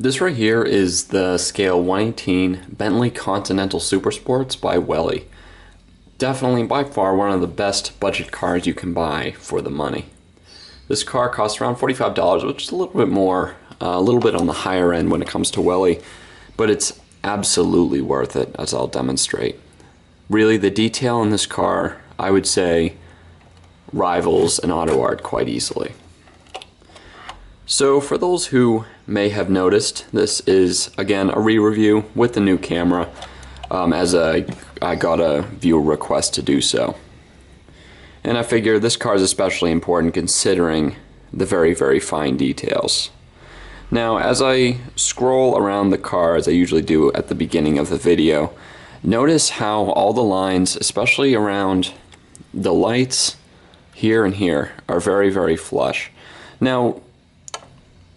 This right here is the scale 118 Bentley Continental Supersports by Welly. Definitely by far one of the best budget cars you can buy for the money. This car costs around $45, which is a little bit more, a little bit on the higher end when it comes to Welly, but it's absolutely worth it, as I'll demonstrate. Really, the detail in this car, I would say, rivals an auto art quite easily. So for those who may have noticed, this is again a re-review with the new camera, as I got a viewer request to do so. And I figure this car is especially important considering the very, very fine details. Now, as I scroll around the car, as I usually do at the beginning of the video, notice how all the lines, especially around the lights here and here, are very, very flush. Now,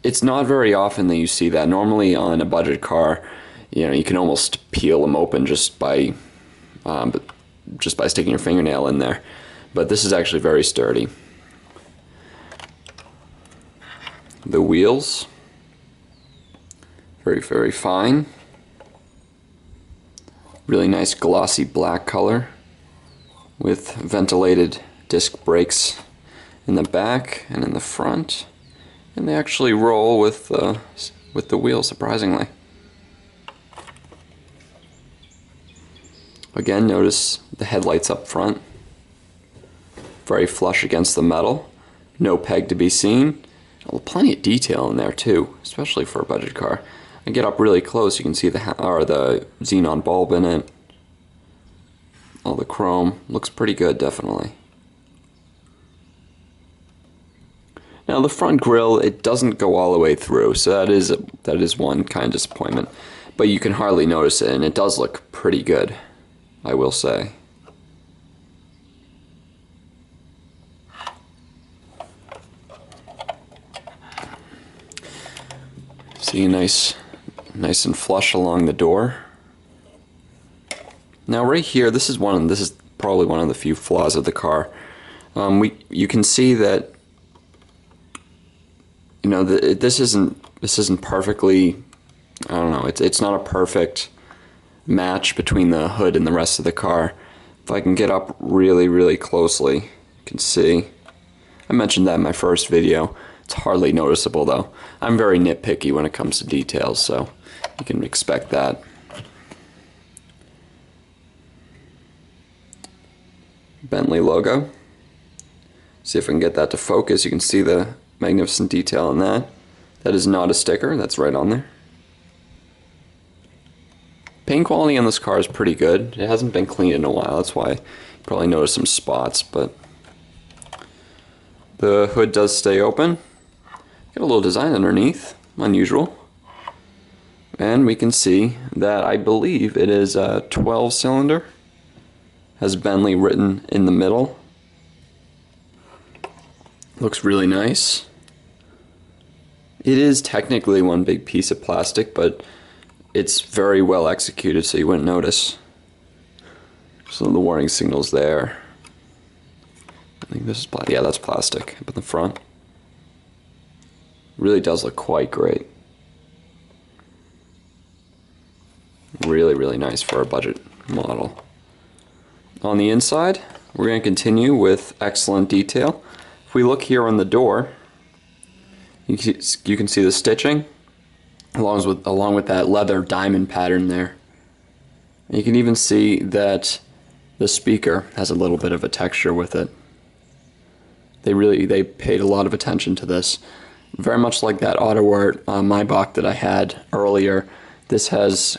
it's not very often that you see that. Normally on a budget car, you can almost peel them open just by sticking your fingernail in there. But this is actually very sturdy. The wheels, very, very fine. Really nice glossy black color with ventilated disc brakes in the back and in the front. And they actually roll with the wheel, surprisingly. Again, notice the headlights up front. Very flush against the metal. No peg to be seen. Well, plenty of detail in there too, especially for a budget car. I get up really close, you can see the xenon bulb in it. All the chrome. Looks pretty good, definitely. Now the front grille, it doesn't go all the way through, so that is one kind of disappointment. But you can hardly notice it, and it does look pretty good, I will say. See, nice and flush along the door. Now right here, this is probably one of the few flaws of the car. You can see that this isn't perfectly, I don't know, it's not a perfect match between the hood and the rest of the car. If I can get up really, really closely, you can see. I mentioned that in my first video. It's hardly noticeable though. I'm very nitpicky when it comes to details, so you can expect that. Bentley logo. See if I can get that to focus. You can see the magnificent detail in that. That is not a sticker, that's right on there. Paint quality on this car is pretty good. It hasn't been cleaned in a while, that's why you probably noticed some spots, but the hood does stay open. Got a little design underneath, unusual. And we can see that I believe it is a 12-cylinder. Has Bentley written in the middle. Looks really nice. It is technically one big piece of plastic, but it's very well executed, so you wouldn't notice. Some of the warning signals there. I think this is yeah, that's plastic up in the front. Really does look quite great. Really, really nice for a budget model. On the inside, we're going to continue with excellent detail. If we look here on the door, you can see the stitching along with that leather diamond pattern there. And you can even see that the speaker has a little bit of a texture with it. They paid a lot of attention to this. Very much like that auto art Maybach that I had earlier. This has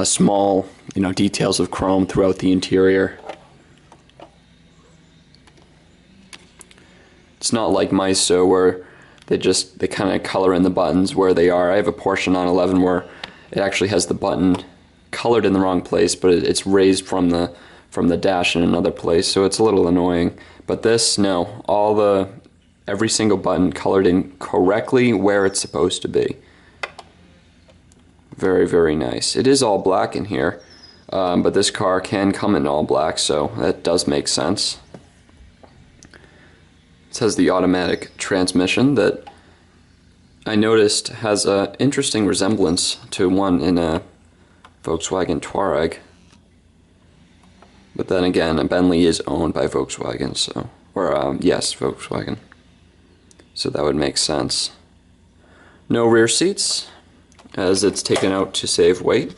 small, details of chrome throughout the interior. It's not like Maisto where they kind of color in the buttons where they are. I have a Porsche 911 where it actually has the button colored in the wrong place, but it's raised from the dash in another place, so it's a little annoying. But this, no, every single button colored in correctly where it's supposed to be. Very, very nice. It is all black in here, but this car can come in all black, so that does make sense. It has the automatic transmission that I noticed has an interesting resemblance to one in a Volkswagen Touareg. But then again, Bentley is owned by Volkswagen, so, or yes, Volkswagen. So that would make sense. No rear seats, as it's taken out to save weight.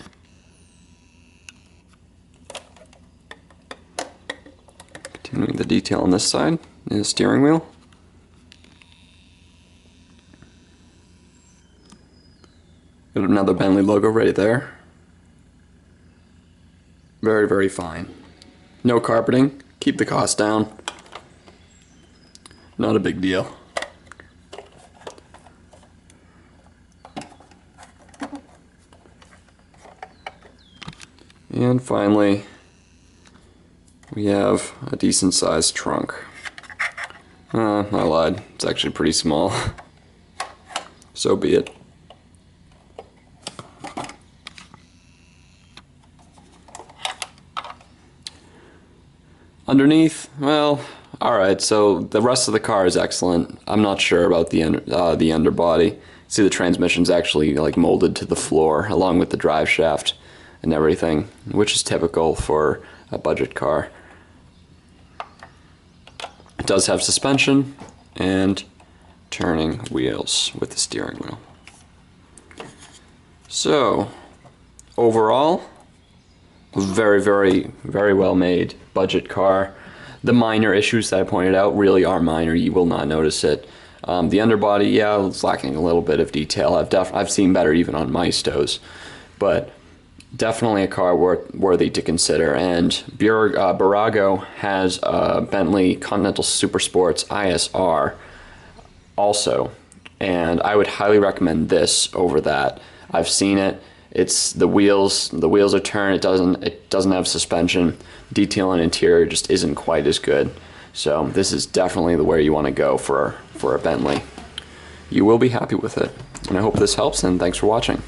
Continuing the detail on this side is the steering wheel. Got another Bentley logo right there. Very, very fine. No carpeting, keep the cost down. Not a big deal. And finally, we have a decent sized trunk. I lied, it's actually pretty small. So be it. Underneath, well, alright, so the rest of the car is excellent. I'm not sure about the underbody. See, the transmission's actually like molded to the floor along with the drive shaft and everything, which is typical for a budget car. It does have suspension and turning wheels with the steering wheel. So, overall, very, very, very well made budget car. The minor issues that I pointed out really are minor. You will not notice it. The underbody, yeah, it's lacking a little bit of detail. I've seen better even on my stows, but definitely a car worthy to consider. And Burago has a Bentley Continental Supersports ISR also, and I would highly recommend this over that. I've seen it. It's the wheels are turned. It doesn't have suspension. Detail and interior just isn't quite as good. So this is definitely the way you want to go for a Bentley. You will be happy with it. And I hope this helps, and thanks for watching.